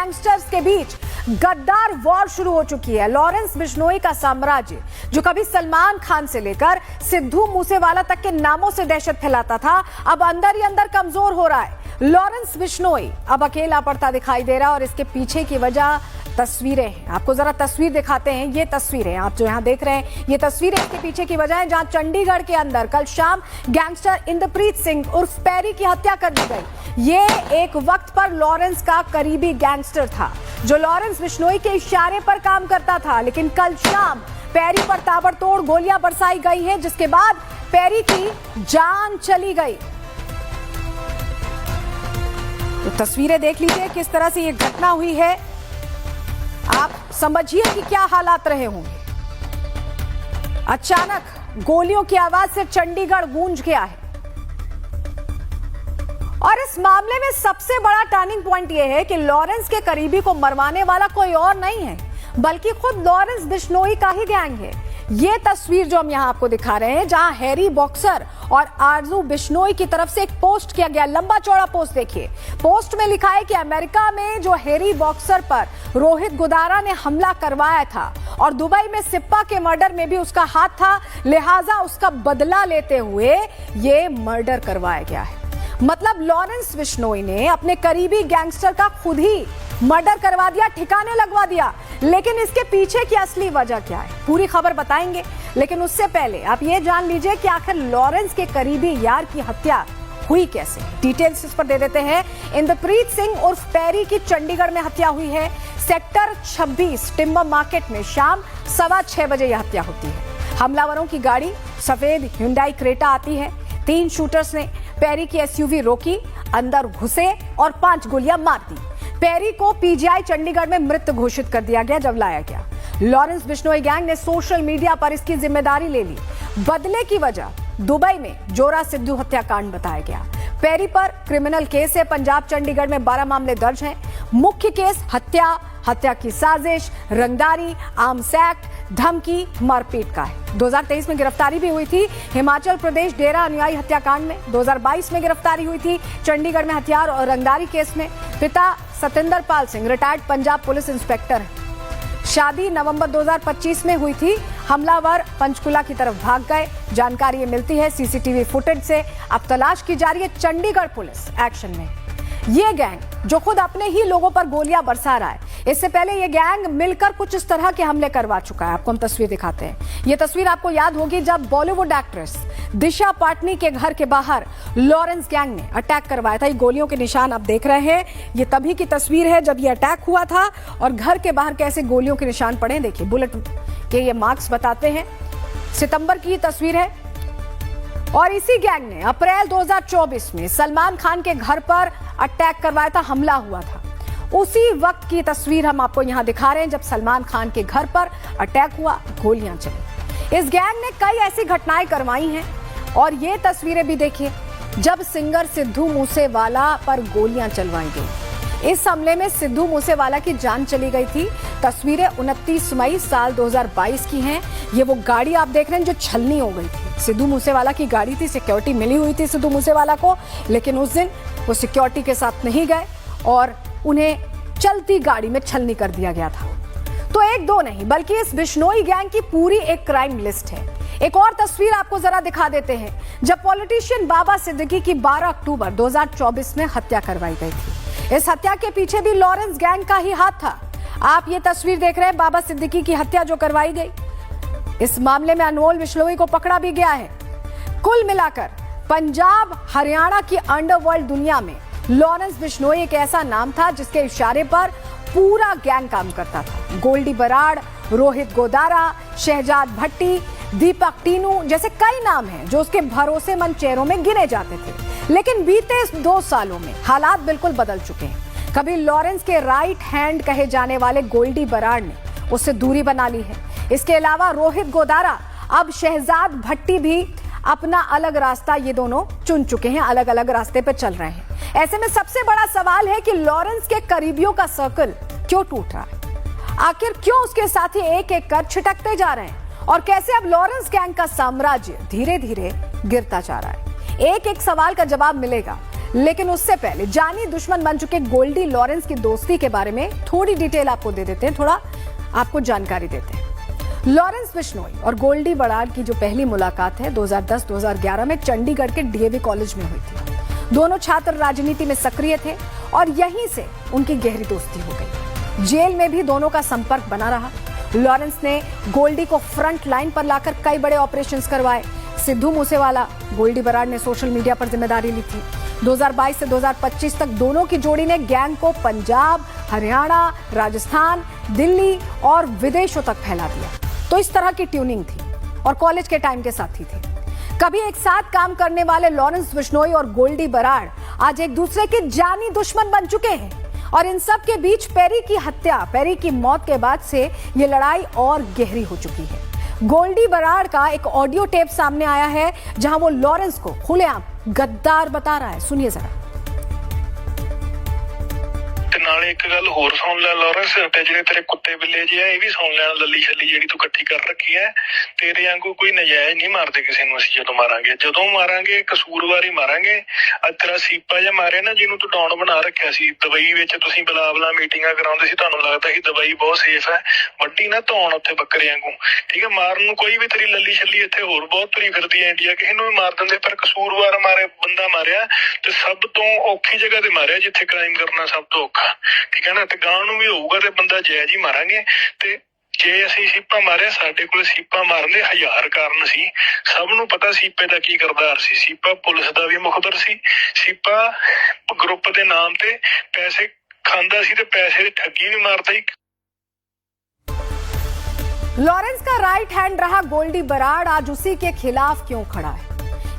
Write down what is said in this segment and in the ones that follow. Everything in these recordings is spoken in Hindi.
गैंगस्टर्स के बीच गद्दार वॉर शुरू हो चुकी है। लॉरेंस बिश्नोई का साम्राज्य, जो कभी सलमान खान से लेकर सिद्धू मूसेवाला तक के नामों से दहशत फैलाता था, अब अंदर ही अंदर कमजोर हो रहा है। लॉरेंस बिश्नोई अब अकेला पड़ता दिखाई दे रहा है और इसके पीछे की वजह तस्वीरें हैं। आपको जरा तस्वीर दिखाते हैं। ये तस्वीरें आप जो यहां देख रहे हैं, ये तस्वीरें इसके पीछे की वजह है, जहां चंडीगढ़ के अंदर कल शाम गैंगस्टर इंद्रप्रीत सिंह उर्फ पैरी की हत्या कर दी गई। ये एक वक्त पर लॉरेंस का करीबी गैंगस्टर था, जो लॉरेंस बिश्नोई के इशारे पर काम करता था। लेकिन कल शाम पैरी पर ताबड़तोड़ गोलियां बरसाई गई है, जिसके बाद पैरी की जान चली गई। तो तस्वीरें देख लीजिए किस तरह से ये घटना हुई है। आप समझिए कि क्या हालात रहे होंगे। अचानक गोलियों की आवाज से चंडीगढ़ गूंज गया है। और इस मामले में सबसे बड़ा टर्निंग पॉइंट यह है कि लॉरेंस के करीबी को मरवाने वाला कोई और नहीं है, बल्कि खुद लॉरेंस बिश्नोई का ही गैंग है। ये तस्वीर जो हम यहां आपको दिखा रहे हैं, जहां हैरी बॉक्सर और आरजू बिश्नोई की तरफ से एक पोस्ट किया गया, लंबा चौड़ा पोस्ट देखिए। पोस्ट में लिखा है कि अमेरिका में जो हैरी बॉक्सर पर रोहित गोदारा ने हमला करवाया था और दुबई में सिप्पा के मर्डर में भी उसका हाथ था, लिहाजा उसका बदला लेते हुए ये मर्डर करवाया गया है। मतलब लॉरेंस बिश्नोई ने अपने करीबी गैंगस्टर का खुद ही मर्डर करवा दिया, ठिकाने लगवा दिया। लेकिन इसके पीछे की असली वजह क्या है, पूरी खबर बताएंगे। लेकिन उससे पहले आप ये जान लीजिए कि आखिर लॉरेंस के करीबी यार की हत्या हुई कैसे। डिटेल्स इस पर दे देते हैं। इंद्रप्रीत सिंह उर्फ पैरी की चंडीगढ़ में हत्या हुई है। सेक्टर 26 टिम्बर मार्केट में शाम 6:15 बजे यह हत्या होती है। हमलावरों की गाड़ी सफेद हुंडई क्रेटा आती है। 3 शूटर्स ने पैरी की एसयूवी रोकी, अंदर घुसे और 5 गोलियां मार दी। पैरी को पीजीआई चंडीगढ़ में मृत घोषित कर दिया गया जब लाया गया। लॉरेंस बिश्नोई गैंग ने सोशल मीडिया पर इसकी जिम्मेदारी ले ली। बदले की वजह दुबई में जोरा सिद्धू हत्याकांड बताया गया। पैरी पर क्रिमिनल केस है। पंजाब चंडीगढ़ में 12 मामले दर्ज हैं। मुख्य केस हत्या की साजिश, रंगदारी, आर्म्स एक्ट, धमकी, मारपीट का है। 2023 में गिरफ्तारी भी हुई थी हिमाचल प्रदेश डेरा अनुयायी हत्याकांड में। 2022 में गिरफ्तारी हुई थी चंडीगढ़ में हथियार और रंगदारी केस में। पिता Satinder Pal Singh retired Punjab police inspector है। शादी नवंबर 2025 में हुई थी। हमलावर पंचकुला की तरफ भाग गए, जानकारी ये मिलती है सीसीटीवी फुटेज से। अब तलाश की जा रही है। चंडीगढ़ पुलिस एक्शन में। ये गैंग जो खुद अपने ही लोगों पर गोलियां बरसा रहा है, इससे पहले ये गैंग मिलकर कुछ इस तरह के हमले करवा चुका है। आपको हम तस्वीर दिखाते हैं। ये तस्वीर आपको याद होगी जब बॉलीवुड एक्ट्रेस दिशा पाटनी के घर के बाहर लॉरेंस गैंग ने अटैक करवाया था। ये गोलियों के निशान आप देख रहे हैं। ये तभी की तस्वीर है जब ये अटैक हुआ था और घर के बाहर कैसे गोलियों के निशान पड़े। देखिए बुलेट के ये मार्क्स बताते हैं। सितंबर की तस्वीर है। और इसी गैंग ने अप्रैल 2024 में सलमान खान के घर पर अटैक करवाया था, हमला हुआ था। उसी वक्त की तस्वीर हम आपको यहां दिखा रहे हैं जब सलमान खान के घर पर अटैक हुआ, गोलियां चली। इस गैंग ने कई ऐसी घटनाएं करवाई हैं और ये तस्वीरें भी देखिए जब सिंगर सिद्धू मूसेवाला पर गोलियां चलवाई गई। इस हमले में सिद्धू मूसेवाला की जान चली गई थी। तस्वीरें 29 मई साल 2022 की हैं। ये वो गाड़ी आप देख रहे हैं जो छलनी हो गई थी। सिद्धू मूसेवाला की गाड़ी थी, सिक्योरिटी मिली हुई थी सिद्धू मूसेवाला को, लेकिन उस दिन वो सिक्योरिटी के साथ नहीं गए और उन्हें चलती गाड़ी में छलनी कर दिया गया था। तो एक दो नहीं बल्कि इस बिश्नोई गैंग की पूरी एक क्राइम लिस्ट है। एक और तस्वीर आपको जरा दिखा देते हैं जब पॉलिटिशियन बाबा सिद्दीकी की 12 अक्टूबर 2024 में हत्या करवाई गई थी। इस हत्या के पीछे भी लॉरेंस गैंग का ही हाथ था। आप ये तस्वीर देख रहे हैं बाबा सिद्दीकी की हत्या जो करवाई गई। इस मामले में अनमोल बिश्नोई को पकड़ा भी गया है। कुल मिलाकर पंजाब हरियाणा की अंडरवर्ल्ड दुनिया में लॉरेंस बिश्नोई एक ऐसा नाम था जिसके इशारे पर पूरा गैंग काम करता था। गोल्डी बराड़, रोहित गोदारा, शहजाद भट्टी, दीपक टीनू जैसे कई नाम हैं जो उसके भरोसेमंद चेहरों में गिने जाते थे। लेकिन बीते 2 सालों में हालात बिल्कुल बदल चुके हैं। कभी लॉरेंस के राइट हैंड कहे जाने वाले गोल्डी बराड़ ने उससे दूरी बना ली है। इसके अलावा रोहित गोदारा, अब शहजाद भट्टी भी अपना अलग रास्ता ये दोनों चुन चुके हैं, अलग अलग रास्ते पे चल रहे हैं। ऐसे में सबसे बड़ा सवाल है कि लॉरेंस के करीबियों का सर्कल क्यों टूट रहा है? आखिर क्यों उसके साथी एक एक कर छिटकते जा रहे हैं? और कैसे अब लॉरेंस गैंग का साम्राज्य धीरे धीरे गिरता जा रहा है? एक एक सवाल का जवाब मिलेगा, लेकिन उससे पहले जानी दुश्मन बन चुके गोल्डी लॉरेंस की दोस्ती के बारे में थोड़ी डिटेल आपको दे देते हैं, थोड़ा आपको जानकारी देते हैं। लॉरेंस बिश्नोई और गोल्डी बराड़ की जो पहली मुलाकात है 2010-2011 में चंडीगढ़ के डीएवी कॉलेज में हुई थी। दोनों छात्र राजनीति में सक्रिय थे और यहीं से उनकी गहरी दोस्ती हो गई। जेल में भी दोनों का संपर्क बना रहा। लॉरेंस ने गोल्डी को फ्रंट लाइन पर लाकर कई बड़े ऑपरेशंस करवाए। सिद्धू मूसेवाला, गोल्डी बराड़ ने सोशल मीडिया पर जिम्मेदारी ली थी। 2022 से 2025 तक दोनों की जोड़ी ने गैंग को पंजाब, हरियाणा, राजस्थान, दिल्ली और विदेशों तक फैला दिया। तो इस तरह की ट्यूनिंग थी और कॉलेज के टाइम के साथी थे। कभी एक साथ काम करने वाले लॉरेंस बिश्नोई और गोल्डी बराड़ आज एक दूसरे के जानी दुश्मन बन चुके हैं और इन सब के बीच पेरी की मौत के बाद से ये लड़ाई और गहरी हो चुकी है। गोल्डी बराड़ का एक ऑडियो टेप सामने आया है जहां वो लॉरेंस को खुलेआम गद्दार बता रहा है। सुनिए जरा। नाले एक गल होर सुन लै लॉरेंस, ते ਜਿਹੜੇ ਤੇਰੇ ਕੁੱਤੇ ਬਿੱਲੇ ਜੇ ਆ ਇਹ ਵੀ ਸੁਣ ਲੈਣ, ਲੱਲੀ ਛੱਲੀ ਜਿਹੜੀ ਤੂੰ ਇਕੱਠੀ ਕਰ ਰੱਖੀ ਹੈ। ਤੇਰੇ ਵਾਂਗੂ ਕੋਈ ਨਜਾਇਜ਼ ਨਹੀਂ ਮਾਰਦੇ ਕਿਸੇ ਨੂੰ। ਅਸੀਂ ਜਦੋਂ ਮਾਰਾਂਗੇ ਕਸੂਰਵਾਰੀ ਮਾਰਾਂਗੇ। ਅੱਜ ਤੇਰਾ ਸੀਪਾ ਜਿਹਾ ਮਾਰਿਆ ਨਾ ਜਿਹਨੂੰ ਤੂੰ ਡਾਊਨ ਬਣਾ ਰੱਖਿਆ ਸੀ ਦੁਬਈ ਵਿੱਚ, ਤੁਸੀਂ ਬਲਾ ਮੀਟਿੰਗਾਂ ਕਰਾਉਂਦੇ ਸੀ, ਤੁਹਾਨੂੰ ਲੱਗਦਾ ਸੀ ਦੁਬਈ ਬਹੁਤ ਸੇਫ ਹੈ। ਵੱਡੀ ਨਾ ਧੌਣ ਉੱਥੇ ਬੱਕਰੇ ਵਾਂਗੂ, ਠੀਕ ਹੈ। ਮਾਰਨ ਨੂੰ ਕੋਈ ਵੀ ਤੇਰੀ ਲੱਲੀ ਛੱਲੀ ਇੱਥੇ ਹੋਰ ਬਹੁਤ ਤੁਰੀ ਫਿਰਦੀ ਹੈ ਇੰਡੀਆ, ਕਿਸੇ ਨੂੰ ਵੀ ਮਾਰ ਦਿੰਦੇ, ਪਰ ਕਸੂਰਵਾਰ ਬੰਦਾ ਮਾਰਿਆ ਤੇ ਸਭ ਤੋਂ ਔਖੀ ਜਗ੍ਹਾ ਤੇ ਮਾਰਿਆ ਜਿੱਥੇ ਕ੍ਰਾਈਮ ਕਰਨਾ ਸਭ ਤੋਂ ਔਖਾ, ਠੀਕ ਹੈ ਨਾ। ਤੇ ਗਾਂ ਨੂੰ ਵੀ ਹੋਊਗਾ ਤੇ ਬੰਦਾ ਜਾਇਜ਼ ਹੀ ਮਾਰਾਂਗੇ। ਤੇ ਜੇ ਅਸੀਂ ਸੀਪਾ ਮਾਰਿਆ, ਸਾਡੇ ਕੋਲ ਸੀਪਾ ਮਾਰਨ ਦੇ 1000 ਕਾਰਨ ਸੀ। ਸਭ ਨੂੰ ਪਤਾ ਸੀਪੇ ਦਾ ਕੀ ਕਰਦਾਰ ਸੀ। ਸੀਪਾ ਪੁਲਿਸ ਦਾ ਵੀ ਮੁਖਬਰ ਸੀ। ਸੀਪਾ ਗਰੁੱਪ ਦੇ ਨਾਮ ਤੇ ਪੈਸੇ ਖਾਂਦਾ ਸੀ ਤੇ ਪੈਸੇ ਦੀ ਠੱਗੀ ਵੀ ਮਾਰਦਾ ਸੀ। लॉरेंस का राइट हैंड रहा गोल्डी बराड़ आज उसी के खिलाफ क्यों खड़ा है,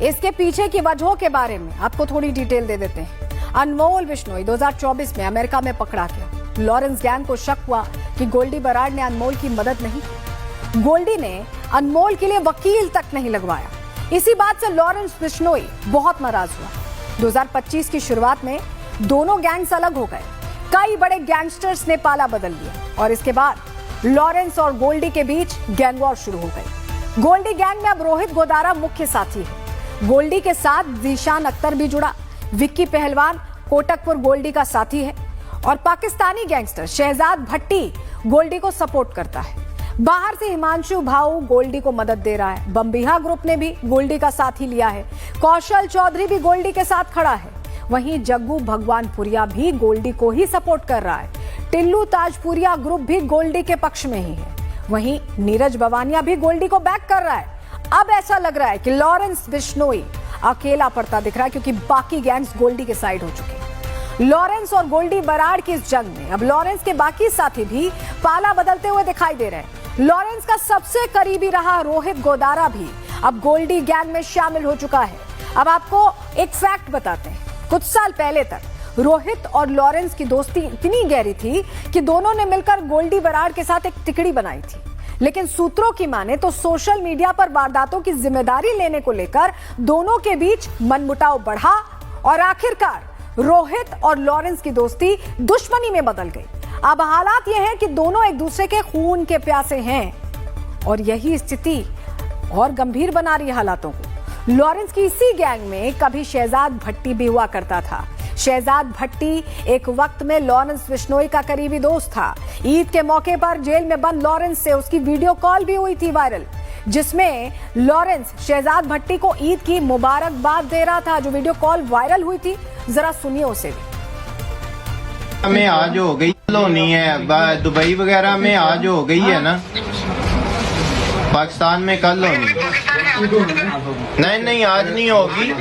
इसके पीछे की वजहों के बारे में आपको थोड़ी डिटेल दे देते हैं। अनमोल बिश्नोई 2024 में अमेरिका में पकड़ा गया। लॉरेंस गैंग को शक हुआ कि गोल्डी बराड़ ने अनमोल की मदद नहीं की। गोल्डी ने अनमोल के लिए वकील तक नहीं लगवाया। इसी बात से लॉरेंस बिश्नोई बहुत नाराज हुआ। 2025 की शुरुआत में दोनों गैंग्स अलग हो गए। कई बड़े गैंगस्टर्स ने पाला बदल लिया और इसके बाद लॉरेंस और गोल्डी के बीच गैंग वॉर शुरू हो गई। गोल्डी गैंग में अब रोहित गोदारा मुख्य साथी है। गोल्डी के साथ जीशान अख्तर भी जुड़ा। विक्की पहलवान कोटकपुर गोल्डी का साथी है और पाकिस्तानी गैंगस्टर शहजाद भट्टी गोल्डी को सपोर्ट करता है। बाहर से हिमांशु भाऊ गोल्डी को मदद दे रहा है। बम्बिहा ग्रुप ने भी गोल्डी का साथी लिया है। कौशल चौधरी भी गोल्डी के साथ खड़ा है। वहीं जग्गू भगवानपुरिया भी गोल्डी को ही सपोर्ट कर रहा है। टिल्लू ताजपुरिया ग्रुप भी गोल्डी के पक्ष में ही है। वहीं नीरज बवानिया भी गोल्डी को बैक कर रहा है। अब ऐसा लग रहा है कि लॉरेंस बिश्नोई अकेला पड़ता दिख रहा है क्योंकि बाकी गैंग्स गोल्डी के साइड हो चुके हैं। लॉरेंस और गोल्डी बराड़ की इस जंग में अब लॉरेंस के बाकी साथी भी पाला बदलते हुए दिखाई दे रहे हैं। लॉरेंस का सबसे करीबी रहा रोहित गोदारा भी अब गोल्डी गैंग में शामिल हो चुका है। अब आपको एक फैक्ट बताते हैं। कुछ साल पहले तक रोहित और लॉरेंस की दोस्ती इतनी गहरी थी कि दोनों ने मिलकर गोल्डी बराड़ के साथ एक टिकड़ी बनाई थी। लेकिन सूत्रों की माने तो सोशल मीडिया पर वारदातों की जिम्मेदारी लेने को लेकर दोनों के बीच मनमुटाव बढ़ा और आखिरकार रोहित और लॉरेंस की दोस्ती दुश्मनी में बदल गई। अब हालात यह है कि दोनों एक दूसरे के खून के प्यासे हैं और यही स्थिति और गंभीर बना रही है हालातों को। लॉरेंस की इसी गैंग में कभी शहजाद भट्टी भी हुआ करता था। शहजाद भट्टी एक वक्त में लॉरेंस बिश्नोई का करीबी दोस्त था। ईद के मौके पर जेल में बंद लॉरेंस से उसकी वीडियो कॉल भी हुई थी वायरल, जिसमें लॉरेंस शहजाद भट्टी को ईद की मुबारकबाद दे रहा था। जो वीडियो कॉल वायरल हुई थी, जरा सुनिए उसे भी। में आज हो गई होनी है, दुबई वगैरह में आज हो गई है ना, पाकिस्तान में कल होनी। नहीं आज नहीं होगी,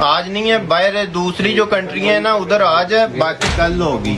आज नहीं है। बाहर दूसरी जो कंट्री है ना उधर आज है, बाकी कल होगी।